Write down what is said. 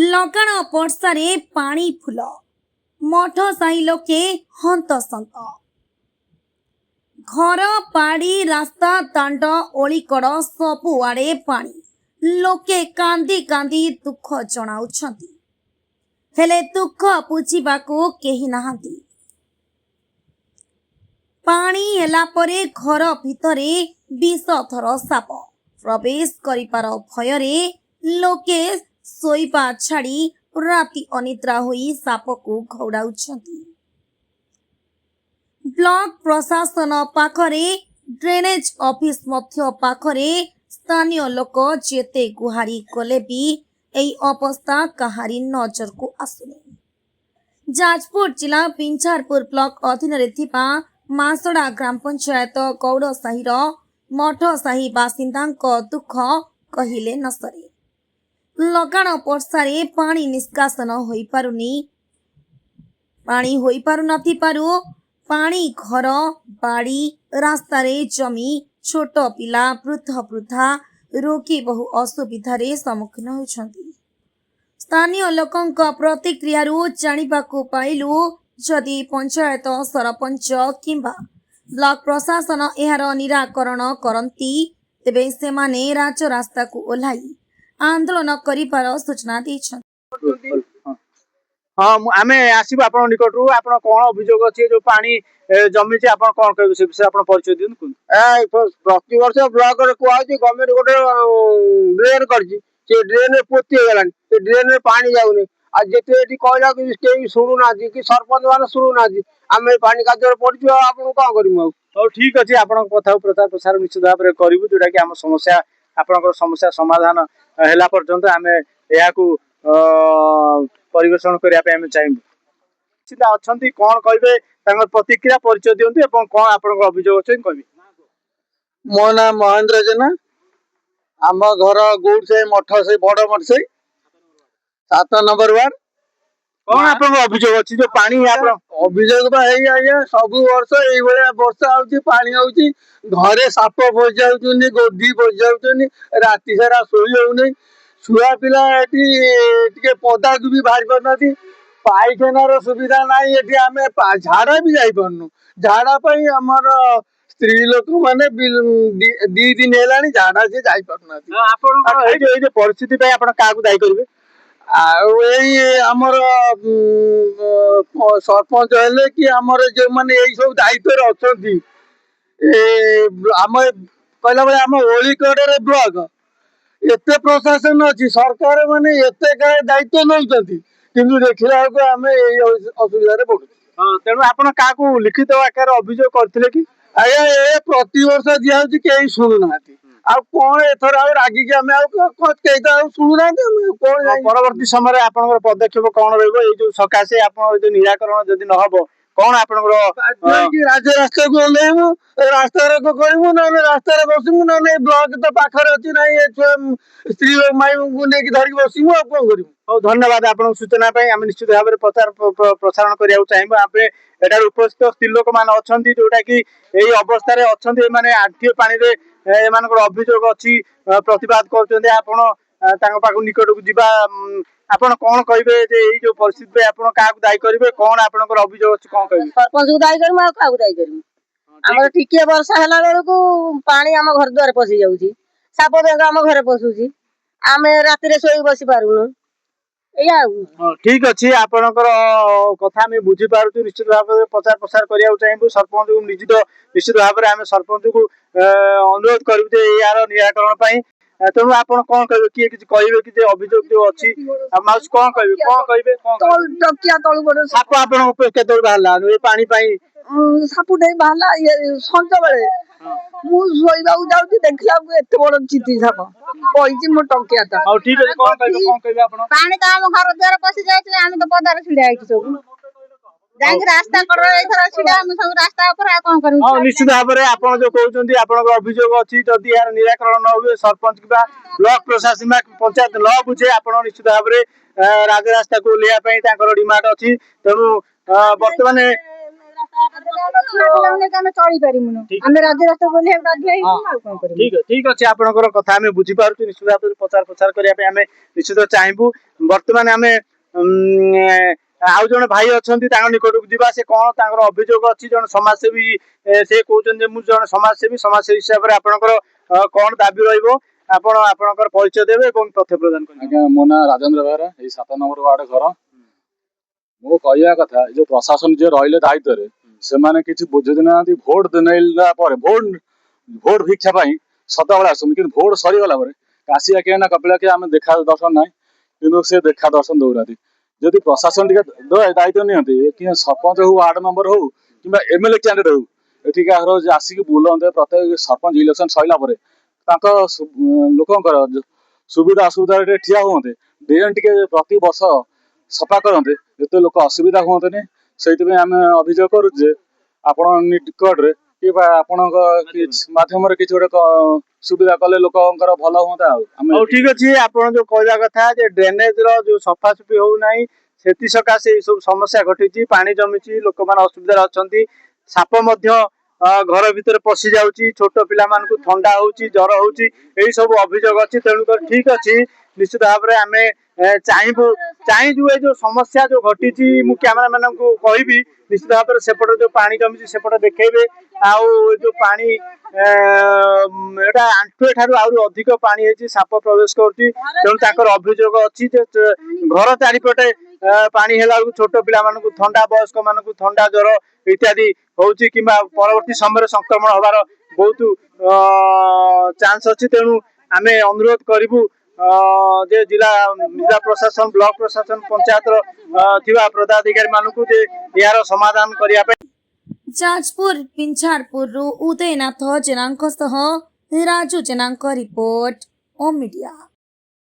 लगाण वर्षारे पानी फुल मठ साही लोके हंतसंत घर पाड़ी रास्ता दांड ओलिकड़ सबुआड़े पानी लोके कांदी कांदी दुख जणाउछंती हेले दुख बुझिबाकू केही नाहांती। पानी हेला परे घर भितरे विषधर साप प्रवेश करिपार भयरे लोके सोइबा छाड़ी राति अनिद्रा होई सापकू घौड़ाउछंती। ब्लॉक प्रशासन पाखरे ड्रेनेज ऑफिस मध्य पाखरे स्थानीय लोक जेते गुहारी कले भी एई अवस्था कहारी नजर को आसुनी। जाजपुर जिला पिंछारपुर ब्लॉक अधीन रे थिबा मासड़ा ग्राम पंचायत गौड़ साहिर मठ साही बासिंदांक दुख कहिले न सरे। लगाण वर्षारे पानी निष्कासन होई पारुनी पानी होई पारु नथि पारु पानी घर बाड़ी रास्ता रे जमी छोट पिला वृद्ध वृद्धा रोगी बहु असुविधारे सम्मुखीन होइछंती। स्थानीय लोकंक प्रतिक्रिया जानिबाकू पाइलु जदि पंचायत सरपंच किंबा ब्लॉक प्रशासन एहार निराकरण करंती तेबे सेमाने राजरास्ता को ओह्लाई आंदोलन करिपार सूचना दैछंती। हाँ आमे आसीबो आपन निकटरू आपन कोन अभियोग अछि जो पानी जमी छै आपन कोन कहबे से विषय आपन परिचय दियन कोन ए प्रति वर्ष ब्लॉक रे कोआ छै गवर्नमेंट गोटे ड्रेन करछि से ड्रेन रे पोती हो गलानी से ड्रेन रे पानी जाउनी आ जेते एठी कहला कि केही सुनु ना कि सरपंच माने सुनु ना आमे पानी काजर पड़छु आपन कोन करिमु तो ठीक अछि आपन कथा प्रचार प्रसार निश्चित भाव रे करिवु जोटा कि हम समस्या आपन समस्या समाधान हेला पर्यंत आमे एहाकू परिवेषण करिया पे आमे चाहबो। सीधा अछंती कोन कहबे तांगर प्रतिक्रिया परिचय दियंतु एवं कोन आपन अभियोग छै कहबे। मो नाम महेंद्र जेना आम घर गौड़ से मठ से बड़ मठ से 7 नंबर वार्ड कोन आपन अभियोग अछि जो पानी आपन अभियोग बा हेई आया सब वर्ष एई भलिया वर्षा आउची पानी आउची घरे साप पस जाउचनी गोदी पस जाउचनी राति सारा सोई होउनी छुआ पिला एटी टिके पदा को भी बाहर करनाती पाइखानार सुविधा नाही एटी आमे झाड़ा भी जाई परनु झाड़ा पई हमर स्त्री लोक माने 2 दिन हेलानी झाड़ा से जाई परनाती। आपन एई जे परिस्थिति पई आपन काकू दाई करबे आमर सरपंच हेले कि आमर जो माने एई सब दायित्व अछंती आम कहला बेले आम ओलिकड़ रे ब्लॉक एते प्रशासन अछि सरकार माने एते दायित्व नउचंती किंतु देखिला को आमे एई असुविधा रे पडु। हां तेनु आपन काकू लिखित आकार अभियोग करथिले कि आया ए प्रति वर्ष दिया होची केही सुनु नाती आ कोन एथर आ रागी के हमें आ केइता सुनु नाती हम कोन परवर्ती समय आपन पदक्षेप कोन रहइबो ए जो सकासे आपन जो निराकरण जदि न हबो कोन आपन राज्य रास्ता को लेमु रास्ता रे को करिमु न रास्ता रे बसिमु न ब्लॉक तो पाखर अछि नै स्त्री माई को ने कि धरि बसिमु आ कोन करिमु। ओ धन्यवाद आपन सूचना पई हम निश्चित भाव रे प्रचार प्रसारण करिया चाहिबो आपे एटार उपस्थित स्त्री लोक मान अछंती जोटा कि एई अवस्था रे अछंती माने आठिए पानी रे ए मानकर अभियोग अछि प्रतिवाद करचंदी आपन तांग पाखु निकट को जिबा आपन कोन कहबे जे एई जो परिस्थिति पे आपन काकू दाई करबे कोन आपनकर अभियोग अछि कोन कहबे। सरपंच को दाई करमु आ काकू दाई करमु हमर टिके वर्षा हला बेल को पानी हम घर द्वार पसी जाउची साप बेंग हम घरे पसुची आमे राति रे सोई बसी पारुनु एया ठीक अछि आपनकर कथा हम बुझी पारुछु निश्चित भाव रे प्रचार प्रसार करिया चाहिबो सरपंच को निश्चित भाव रे हम सरपंच को अनुरोध करबे जे यार निराकरण पई तेणु आपन कोन कहबे किए किछ कहबे कि जे अभियोग जो अछि माउस कोन कहबे तल टकिया तल गोडे साप आपन ऊपर केतोल बाहला ए पानी पई सापु दे बाहला ये संत बेले मु सोईबाऊ जाउची देखला को एते बड़ चिति साप कहिची मो टकिया ता औ ठीक अछि कोन कहबे आपन पानी तो हम घर द्वार पसी जाउची हम तो पदार छिड़ा आइची सब जांग रास्ता कर एथरा छिड़ा हम सब रास्ता ऊपर आ कोन करू। हां निश्चित भाव रे आपन जो कहउचंदी आपन अभियोग अछि जदि यार निराकरण न होबे सरपंच किबा ब्लॉक प्रशासन पंचायत न बुझे आपन निश्चित भाव रे राज रास्ता को लिया पई ताकर डिमांड अछि तेनु वर्तमान ଆମେ ଚଳିପାରିବୁନୁ ଠିକ। ଆମେ ରାଜରାସ୍ତା ବୋଲି ବାଧ୍ୟ ହେଇଛୁ ଆଉ କଣ କରିବୁ ଠିକ ଅଛି ଆପଣଙ୍କର କଥା ଆମେ ବୁଝିପାରୁଛୁ ନିଶ୍ଚିତ ଭାବରେ ପ୍ରଚାର କରିବା ପାଇଁ ଆମେ ନିଶ୍ଚିତ ଚାହିଁବୁ ବର୍ତ୍ତମାନ ଆମେ ଆଉ ଜଣେ ଭାଇ ଅଛନ୍ତି ତାଙ୍କ ନିକଟକୁ ଯିବା ସେ କଣ ତାଙ୍କର ଅଭିଯୋଗ ଅଛି ଜଣେ ସମାଜସେବୀ ସେ କହୁଛନ୍ତି ଯେ ମୁଁ ଜଣେ ସମାଜସେବୀ ହିସାବରେ ଆପଣଙ୍କର କଣ ଦାବି ରହିବ ଆପଣ ଆପଣଙ୍କର ପରିଚୟ ଦେବେ ଏବଂ ତଥ୍ୟ ପ୍ରଦାନ କରିବେ। ଆଜ୍ଞା ମୋ ନାଁ ରାଜେନ୍ଦ୍ର ବେହେରା ଏଇ 7 ନମ୍ବର ୱାର୍ଡ ଘର। ମୋ କହିବା କଥା ଯୋଉ ପ୍ରଶାସନ ଯିଏ ରହିଲେ ଦାୟିତ୍ୱରେ ସେମାନେ କିଛି ବୁଝି ନାହାନ୍ତି। ଭୋଟ ନେଲା ପରେ ଭୋଟ ଭିକ୍ଷା ପାଇଁ ସଦାବେଳେ ଆସୁଛନ୍ତି କିନ୍ତୁ ଭୋଟ ସରିଗଲା ପରେ କାଶିଆ କିଏ ନା କପିଳା କିଏ ଆମେ ଦେଖା ଦର୍ଶନ ନାହିଁ କିନ୍ତୁ ସେ ଦେଖା ଦର୍ଶନ ଦଉନାହାନ୍ତି। ଯଦି ପ୍ରଶାସନ ଟିକେ ଦାୟିତ୍ୱ ନିଅନ୍ତି କି ସରପଞ୍ଚ ହଉ ୱାର୍ଡ ମେମ୍ବର ହଉ କିମ୍ବା MLA କ୍ୟାଣ୍ଡିଡେଟ୍ ହଉ ଏଠିକାର ଆସିକି ବୁଲନ୍ତେ ପ୍ରତ୍ୟେକ ସରପଞ୍ଚ ଇଲେକ୍ସନ ସରିଲା ପରେ ତାଙ୍କ ଲୋକଙ୍କର ସୁବିଧା ଅସୁବିଧାରେ ଟିକେ ଠିଆ ହୁଅନ୍ତେ ଡ୍ରେନ୍ ଟିକେ ପ୍ରତି ବର୍ଷ ସଫା କରନ୍ତେ ଏତେ ଲୋକ ଅସୁବିଧା ହୁଅନ୍ତେନି। ସେଇଥିପାଇଁ ଆମେ ଅଭିଯୋଗ କରୁଛୁ ଯେ ଆପଣ ନିକଟରେ କିମ୍ବା ଆପଣଙ୍କ ମାଧ୍ୟମରେ କିଛି ଗୋଟେ ସୁବିଧା କଲେ ଲୋକଙ୍କର ଭଲ ହୁଅନ୍ତା। ଆଉ ହଉ ଠିକ ଅଛି ଆପଣ ଯୋଉ କହିବା କଥା ଯେ ଡ୍ରେନେଜ ର ଯୋଉ ସଫାସୁଫି ହଉନାହିଁ ସେଥି ସକାଶେ ଏଇ ସବୁ ସମସ୍ୟା ଘଟିଛି ପାଣି ଜମିଛି ଲୋକମାନେ ଅସୁବିଧାରେ ଅଛନ୍ତି ସାପ ମଧ୍ୟ ଘର ଭିତରେ ପଶି ଯାଉଛି ଛୋଟ ପିଲାମାନଙ୍କୁ ଥଣ୍ଡା ହଉଛି ଜର ହଉଛି ଏଇ ସବୁ ଅଭିଯୋଗ ଅଛି ତେଣୁକରି ଠିକ ଅଛି ନିଶ୍ଚିତ ଭାବରେ ଆମେ ଚାହିଁଛୁ ଏଇ ଯୋଉ ସମସ୍ୟା ଯୋଉ ଘଟିଛି ମୁଁ କ୍ୟାମେରା ମାନଙ୍କୁ କହିବି ନିଶ୍ଚିତ ଭାବରେ ସେପଟେ ଯୋଉ ପାଣି ଜମିଛି ସେପଟେ ଦେଖେଇବେ ଆଉ ଯୋଉ ପାଣି ଏଟା ଆଣ୍ଠୁଏ ଠାରୁ ଆହୁରି ଅଧିକ ପାଣି ହେଇଛି ସାପ ପ୍ରବେଶ କରୁଛି ତେଣୁ ତାଙ୍କର ଅଭିଯୋଗ ଅଛି ଯେ ଘର ଚାରିପଟେ ପାଣି ହେଲା ବେଳକୁ ଛୋଟ ପିଲାମାନଙ୍କୁ ଥଣ୍ଡା ବୟସ୍କ ମାନଙ୍କୁ ଥଣ୍ଡା ଜ୍ୱର ଇତ୍ୟାଦି ହଉଛି କିମ୍ବା ପରବର୍ତ୍ତୀ ସମୟରେ ସଂକ୍ରମଣ ହବାର ବହୁତ ଚାନ୍ସ ଅଛି ତେଣୁ ଆମେ ଅନୁରୋଧ କରିବୁ ଯେ ଜିଲ୍ଲା ପ୍ରଶାସନ ବ୍ଲକ ପ୍ରଶାସନ ପଞ୍ଚାୟତର ଥିବା ପଦାଧିକାରୀ ମାନଙ୍କୁ ଯେ ଏହାର ସମାଧାନ କରିବା ପାଇଁ। ଯାଜପୁର ପିଞ୍ଝାରପୁରରୁ ଉଦୟନାଥ ଜେନାଙ୍କ ସହ ରାଜୁ ଜେନାଙ୍କ ରିପୋର୍ଟ ଓ ମିଡିଆ।